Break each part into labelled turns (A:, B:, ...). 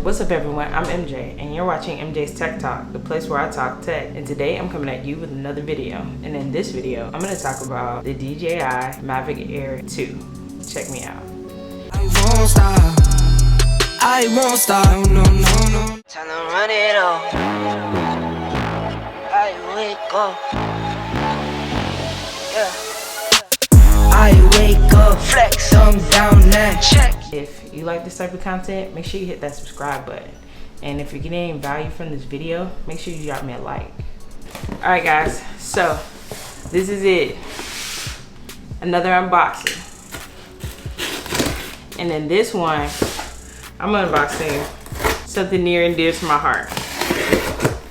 A: What's up everyone, I'm MJ and you're watching MJ's Tech Talk, the place where I talk tech. And today I'm coming at you with another video. And in this video, I'm going to talk about the DJi Mavic Air 2. Check me out.
B: I won't stop, I won't stop, no, no, no. Tell them run it off, I wake up, yeah. I wake up, flex, thumb down, that check.
A: If you like this type of content, make sure you hit that subscribe button. And if you're getting any value from this video, make sure you drop me a like. Alright guys, so this is it. Another unboxing. And then this one, I'm unboxing something near and dear to my heart.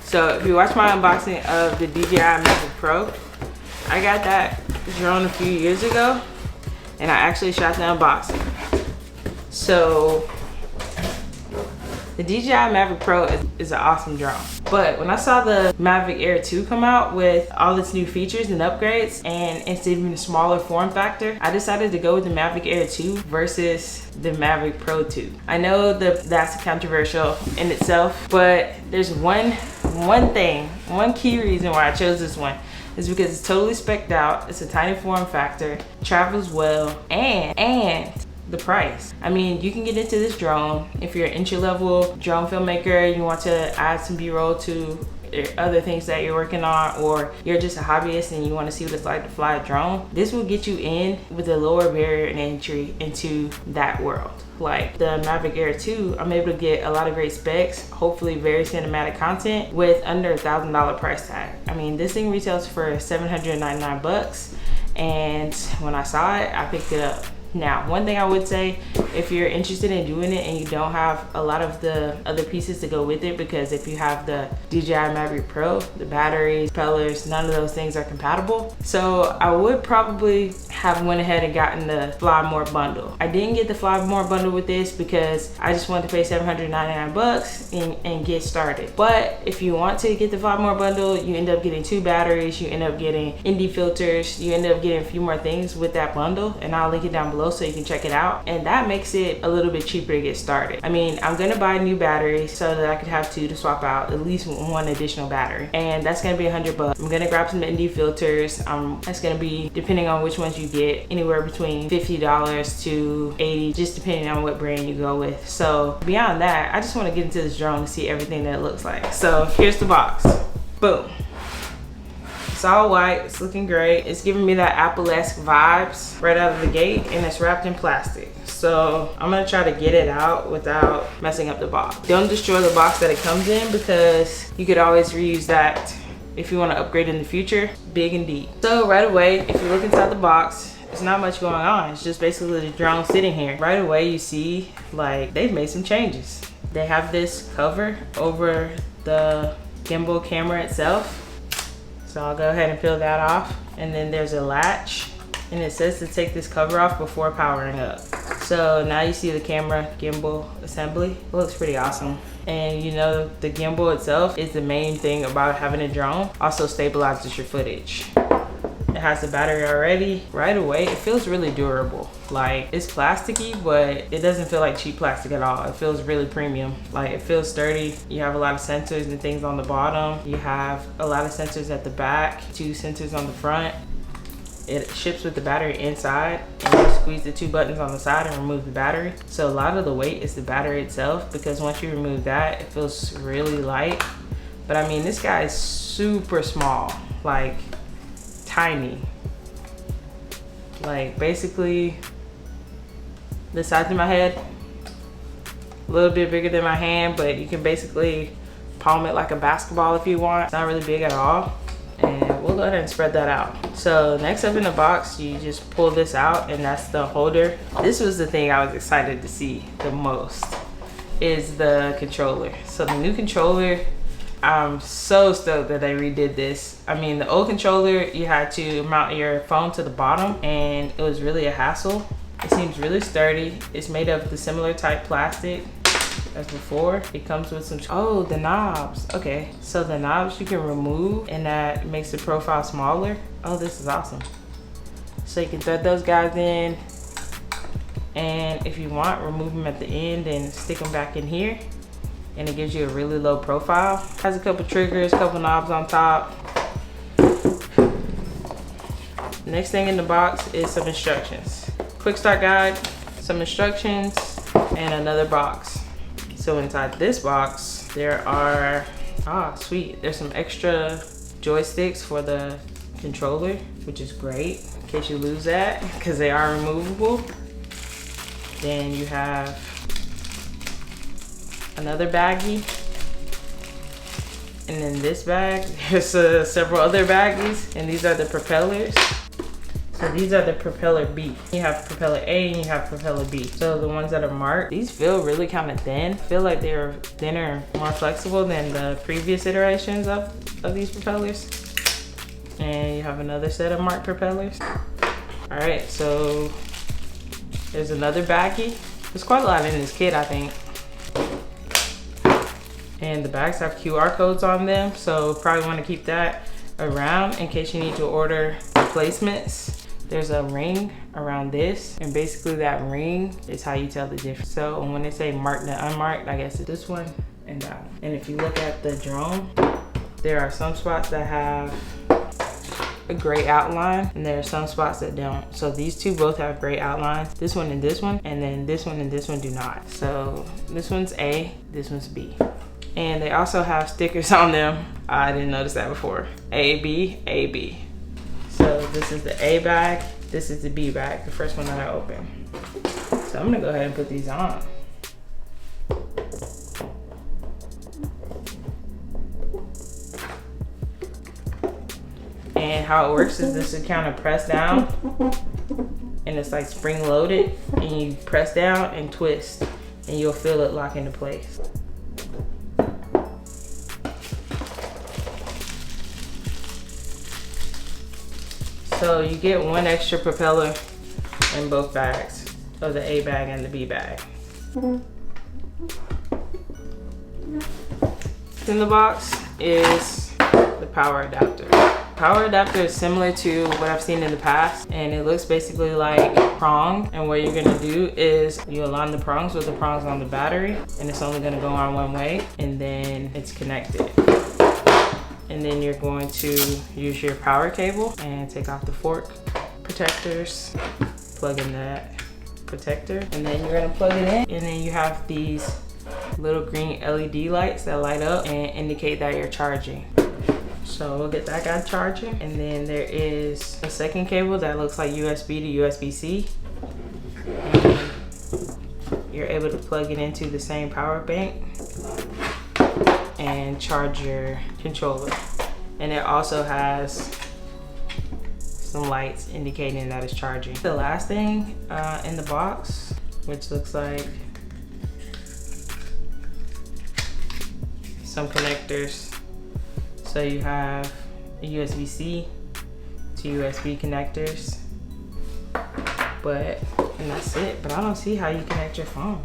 A: So if you watch my unboxing of the DJi Mavic Pro, I got that drone a few years ago and I actually shot the unboxing. So the DJi Mavic Pro is an awesome drone. But when I saw the Mavic Air 2 come out with all its new features and upgrades and it's even a smaller form factor, I decided to go with the Mavic Air 2 versus the Mavic Pro 2. I know that's controversial in itself, but there's one key reason why I chose this one is because it's totally spec'd out, it's a tiny form factor, travels well, and the price. I mean, you can get into this drone if you're an entry-level drone filmmaker, you want to add some B-roll to other things that you're working on, or you're just a hobbyist and you want to see what it's like to fly a drone. This will get you in with a lower barrier and entry into that world. Like the Mavic Air 2, I'm able to get a lot of great specs, hopefully very cinematic content with under $1,000 price tag. I mean, this thing retails for 799 bucks, and when I saw it, I picked it up. Now, one thing I would say, if you're interested in doing it and you don't have a lot of the other pieces to go with it, because if you have the DJi Mavic Pro, the batteries, propellers, none of those things are compatible. So I would probably have went ahead and gotten the Fly More bundle. I didn't get the Fly More bundle with this because I just wanted to pay 799 bucks and get started. But if you want to get the Fly More bundle, you end up getting 2 batteries, you end up getting ND filters, you end up getting a few more things with that bundle, and I'll link it down below so you can check it out, and that makes it a little bit cheaper to get started. I mean, I'm gonna buy new batteries so that I could have 2 to swap out, at least 1 additional battery, and that's gonna be 100 bucks. I'm gonna grab some ND filters. That's gonna be, depending on which ones you get, anywhere between $50 to $80, just depending on what brand you go with. So beyond that, I just want to get into this drone to see everything that it looks like. So here's the box. Boom. It's all white, it's looking great. It's giving me that Apple-esque vibes right out of the gate, and it's wrapped in plastic. So I'm gonna try to get it out without messing up the box. Don't destroy the box that it comes in, because you could always reuse that if you want to upgrade in the future, big and deep. So right away, if you look inside the box, there's not much going on. It's just basically the drone sitting here. Right away you see, like, they've made some changes. They have this cover over the gimbal camera itself. So I'll go ahead and peel that off. And then there's a latch, and it says to take this cover off before powering up. So now you see the camera gimbal assembly. It looks pretty awesome. And you know, the gimbal itself is the main thing about having a drone. Also stabilizes your footage. It has the battery already. Right away, it feels really durable. Like, it's plasticky, but it doesn't feel like cheap plastic at all. It feels really premium. Like, it feels sturdy. You have a lot of sensors and things on the bottom. You have a lot of sensors at the back, 2 sensors on the front. It ships with the battery inside, and you squeeze the 2 buttons on the side and remove the battery. So a lot of the weight is the battery itself, because once you remove that, it feels really light. But I mean, this guy is super small, like tiny. Like basically the size of my head, a little bit bigger than my hand, but you can basically palm it like a basketball if you want. It's not really big at all. And we'll go ahead and spread that out. So next up in the box, you just pull this out, and that's the holder. This was the thing I was excited to see the most, is the controller. So the new controller, I'm so stoked that they redid this. I mean, the old controller, you had to mount your phone to the bottom, and it was really a hassle. It seems really sturdy. It's made of the similar type plastic as before. It comes with some, oh, the knobs. Okay, so the knobs you can remove, and that makes the profile smaller. Oh, this is awesome. So you can thread those guys in, and if you want, remove them at the end and stick them back in here. and it gives you a really low profile. Has a couple triggers, couple knobs on top. Next thing in the box is some instructions. Quick start guide, some instructions, and another box. So inside this box, there are, sweet, there's some extra joysticks for the controller, which is great in case you lose that, because they are removable. Then you have another baggie, and in this bag there's several other baggies, and these are the propellers. So these are the propeller B. You have propeller A and you have propeller B. So the ones that are marked, these feel really kind of thin. Feel like they're thinner, more flexible than the previous iterations of these propellers. And you have another set of marked propellers. All right, so there's another baggie. There's quite a lot in this kit, I think. And the bags have QR codes on them, so probably want to keep that around in case you need to order replacements. There's a ring around this, and basically that ring is how you tell the difference. So when they say marked and unmarked, I guess it's this one and that one. And if you look at the drone, there are some spots that have a gray outline, and there are some spots that don't. So these two both have gray outlines, this one, and then this one and this one do not. So this one's A, this one's B. And they also have stickers on them. I didn't notice that before. A, B, A, B. So this is the A bag, this is the B bag, the first one that I opened. So I'm gonna go ahead and put these on. And how it works is this is kind of press down, and it's like spring loaded, and you press down and twist, and you'll feel it lock into place. So you get one extra propeller in both bags, of the A bag and the B bag. In the box is the power adapter. Power adapter is similar to what I've seen in the past, and it looks basically like a prong. And what you're gonna do is you align the prongs with the prongs on the battery, and it's only gonna go on one way, and then it's connected. And then you're going to use your power cable and take off the fork protectors, plug in that protector, and then you're gonna plug it in. And then you have these little green LED lights that light up and indicate that you're charging. So we'll get that guy charging. And then there is a second cable that looks like USB to USB-C. And you're able to plug it into the same power bank and charge your controller. And it also has some lights indicating that it's charging. The last thing in the box, which looks like some connectors. So you have a USB-C to USB connectors, and that's it. But I don't see how you connect your phone.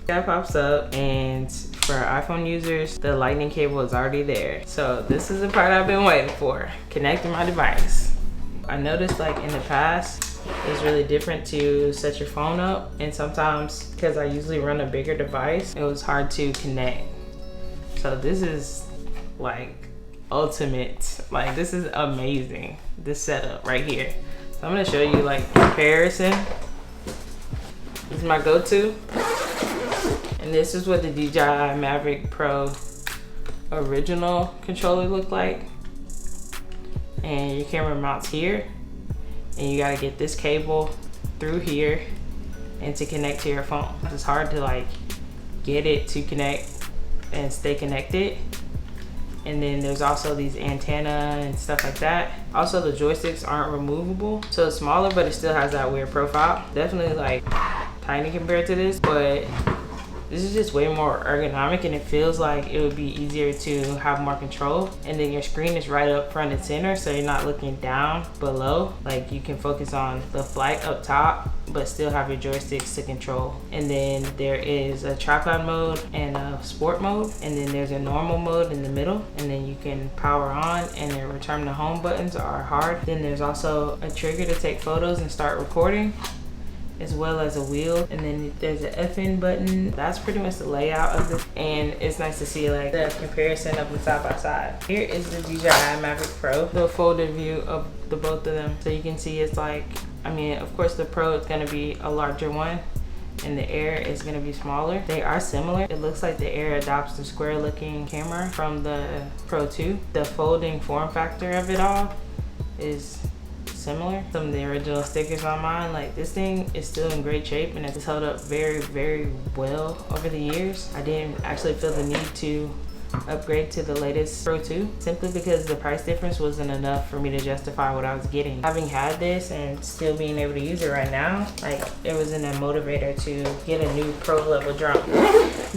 A: That pops up, and for iPhone users, the lightning cable is already there. So this is the part I've been waiting for, connecting my device. I noticed like in the past, it's really different to set your phone up, and sometimes because I usually run a bigger device, it was hard to connect. So this is like ultimate, like this is amazing, this setup right here. So I'm gonna show you like comparison. This is my go-to. And this is what the DJi Mavic Pro original controller looked like. And your camera mounts here, and you gotta get this cable through here and to connect to your phone. It's hard to like get it to connect and stay connected. And then there's also these antenna and stuff like that. Also the joysticks aren't removable, so it's smaller, but it still has that weird profile. Definitely like tiny compared to this, but this is just way more ergonomic, and it feels like it would be easier to have more control. And then your screen is right up front and center, so you're not looking down below. Like you can focus on the flight up top, but still have your joysticks to control. And then there is a tripod mode and a sport mode, and then there's a normal mode in the middle, and then you can power on, and the return to home buttons are hard. Then there's also a trigger to take photos and start recording. as well as a wheel, and then there's an FN button. That's pretty much the layout of this, and it's nice to see like the comparison of the side by side. Here is the DJi Mavic Pro, the folded view of the both of them. So you can see it's like, I mean, of course the Pro is going to be a larger one and the Air is going to be smaller. They are similar. It looks like the Air adopts the square looking camera from the Pro 2. The folding form factor of it all is similar. Some of the original stickers on mine, like this thing is still in great shape and it's held up very, very well over the years. I didn't actually feel the need to upgrade to the latest Pro 2 simply because the price difference wasn't enough for me to justify what I was getting. Having had this and still being able to use it right now, like it wasn't a motivator to get a new pro level drone.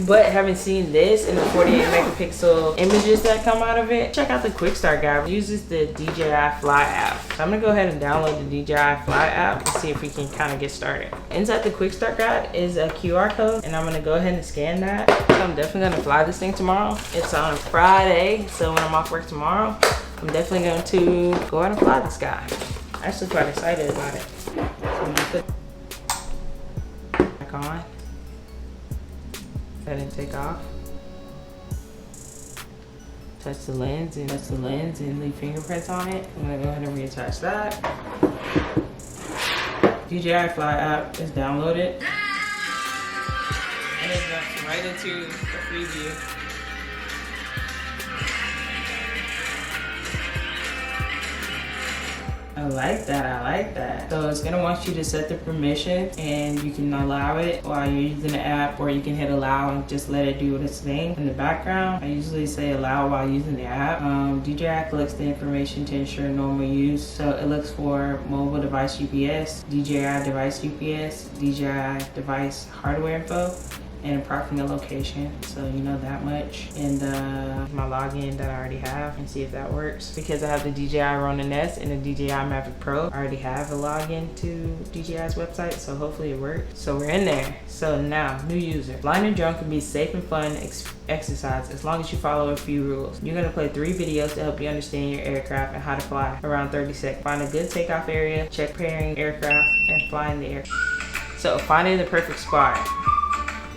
A: But having seen this and the 48 megapixel images that come out of it, check out the quick start guide. It uses the DJi Fly app. So I'm gonna go ahead and download the DJi Fly app and see if we can kind of get started. Inside the quick start guide is a QR code and I'm gonna go ahead and scan that. So I'm definitely gonna fly this thing tomorrow. It's on Friday, so when I'm off work tomorrow, I'm definitely going to go out and fly this guy. I'm actually quite excited about it. So I'm gonna put it back on. Go ahead and take off. Touch the lens and leave fingerprints on it. I'm gonna go ahead and reattach that. DJi Fly app is downloaded. And it's jumped right into the preview. I like that, I like that. So it's gonna want you to set the permission and you can allow it while you're using the app, or you can hit allow and just let it do its thing. In the background, I usually say allow while using the app. DJi collects the information to ensure normal use. So it looks for mobile device GPS, DJi device GPS, DJi device hardware info, and approximate location, so you know that much. And my login that I already have, and see if that works. Because I have the DJi Ronin S and the DJi Mavic Pro, I already have a login to DJi's website, so hopefully it works. So we're in there. So now, new user. Flying a drone can be safe and fun exercise as long as you follow a few rules. You're gonna play 3 videos to help you understand your aircraft and how to fly around 30 seconds. Find a good takeoff area, check pairing aircraft, and fly in the air. So finding the perfect spot.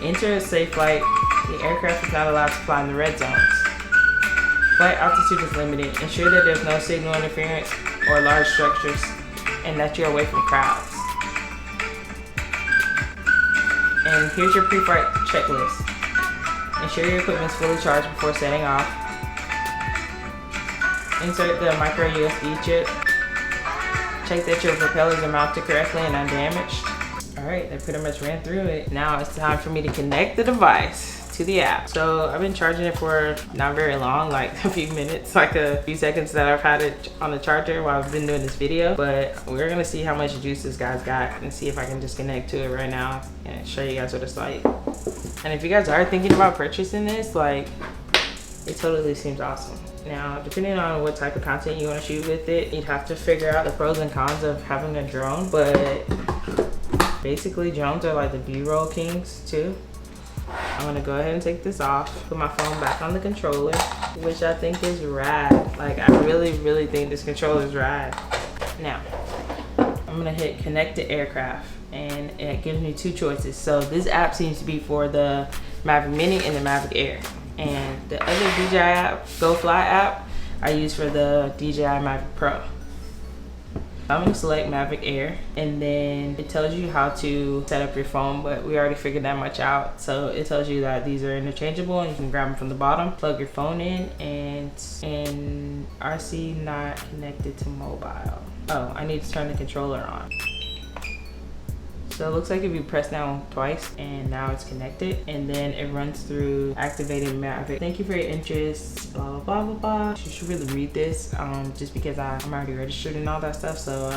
A: Enter a safe flight. The aircraft is not allowed to fly in the red zones. Flight altitude is limited. Ensure that there's no signal interference or large structures and that you're away from crowds. And here's your pre-flight checklist. Ensure your equipment is fully charged before setting off. Insert the micro USB chip. Check that your propellers are mounted correctly and undamaged. All right, that pretty much ran through it. Now it's time for me to connect the device to the app. So I've been charging it for not very long, like a few minutes, like a few seconds that I've had it on the charger while I've been doing this video. But we're gonna see how much juice this guy's got and see if I can just connect to it right now and show you guys what it's like. And if you guys are thinking about purchasing this, like, it totally seems awesome. Now, depending on what type of content you want to shoot with it, you'd have to figure out the pros and cons of having a drone. But basically, drones are like the B-roll kings too. I'm gonna go ahead and take this off, put my phone back on the controller, which I think is rad. Like, I really, really think this controller is rad. Now, I'm gonna hit connect to aircraft, and it gives me 2 choices. So this app seems to be for the Mavic Mini and the Mavic Air. And the other DJi app, Go Fly app, I use for the DJi Mavic Pro. I'm gonna select Mavic Air, and then it tells you how to set up your phone, but we already figured that much out. So it tells you that these are interchangeable and you can grab them from the bottom, plug your phone in, and RC not connected to mobile. Oh, I need to turn the controller on. So it looks like if you press down twice and now it's connected, and then it runs through activated Mavic. Thank you for your interest, blah, blah, blah, blah, blah. You should really read this just because I'm already registered and all that stuff. So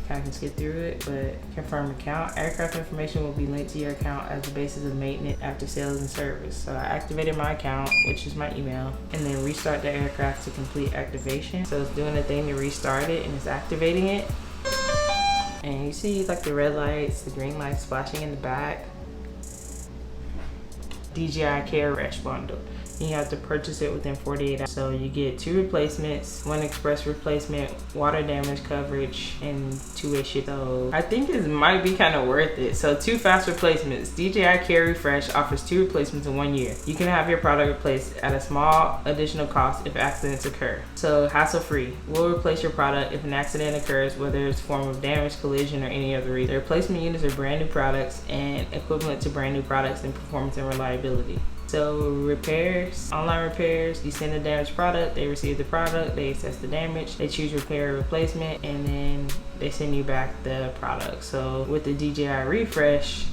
A: kind of can skip through it, but confirm account. Aircraft information will be linked to your account as the basis of maintenance after sales and service. So I activated my account, which is my email, and then restart the aircraft to complete activation. So it's doing a thing to restart it and it's activating it. And you see like the red lights, the green lights flashing in the back. DJi Care Refresh bundle. You have to purchase it within 48 hours. So you get 2 replacements, 1 express replacement, water damage coverage, and 2-way ship. So I think it might be kind of worth it. So 2 fast replacements. DJi Care Refresh offers 2 replacements in 1 year. You can have your product replaced at a small additional cost if accidents occur. So hassle-free. We'll replace your product if an accident occurs, whether it's a form of damage, collision, or any other reason. The replacement units are brand new products and equivalent to brand new products in performance and reliability. So repairs, online repairs, you send a damaged product, they receive the product, they assess the damage, they choose repair or replacement, and then they send you back the product. So with the DJi Refresh,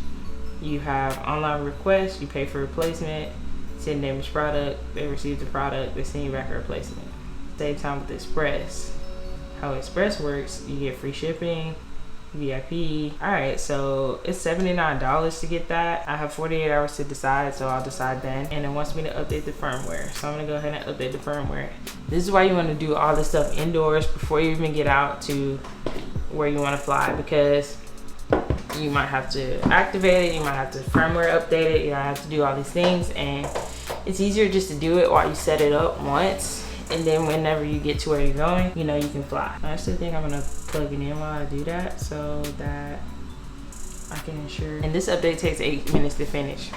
A: you have online requests, you pay for replacement, send damaged product, they receive the product, they send you back a replacement. Same time with Express. How Express works, you get free shipping, VIP. Alright, so it's $79 to get that. I have 48 hours to decide, so I'll decide then. And it wants me to update the firmware, so I'm gonna go ahead and update the firmware. This is why you want to do all this stuff indoors before you even get out to where you want to fly, because you might have to activate it, you might have to firmware update it, you might have to do all these things, and it's easier just to do it while you set it up once, and then whenever you get to where you're going, you know you can fly. I actually think I'm gonna plug it in while I do that so that I can ensure. And this update takes 8 minutes to finish.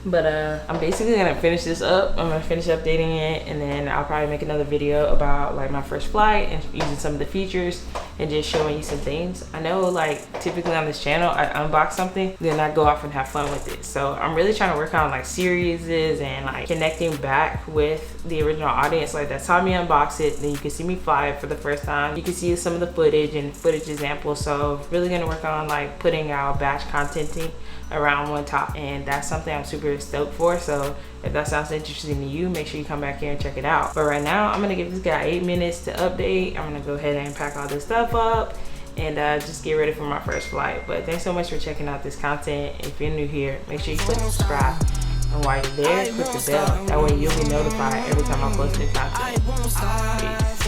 A: But I'm basically gonna finish this up. I'm gonna finish updating it, and then I'll probably make another video about like my first flight and using some of the features and just showing you some things. I know like typically on this channel I unbox something, then I go off and have fun with it. So I'm really trying to work on like series and like connecting back with the original audience like that saw me unbox it. Then you can see me fly it for the first time. You can see some of the footage and footage examples. So really gonna work on like putting out batch contenting around one top, and that's something I'm super stoked for. So if that sounds interesting to you, make sure you come back here and check it out. But right now I'm gonna give this guy 8 minutes to update. I'm gonna go ahead and pack all this stuff up and just get ready for my first flight. But thanks so much for checking out this content. If you're new here, make sure you click subscribe, and while you're there, click the bell. That way you'll be notified every time I post new content. Peace.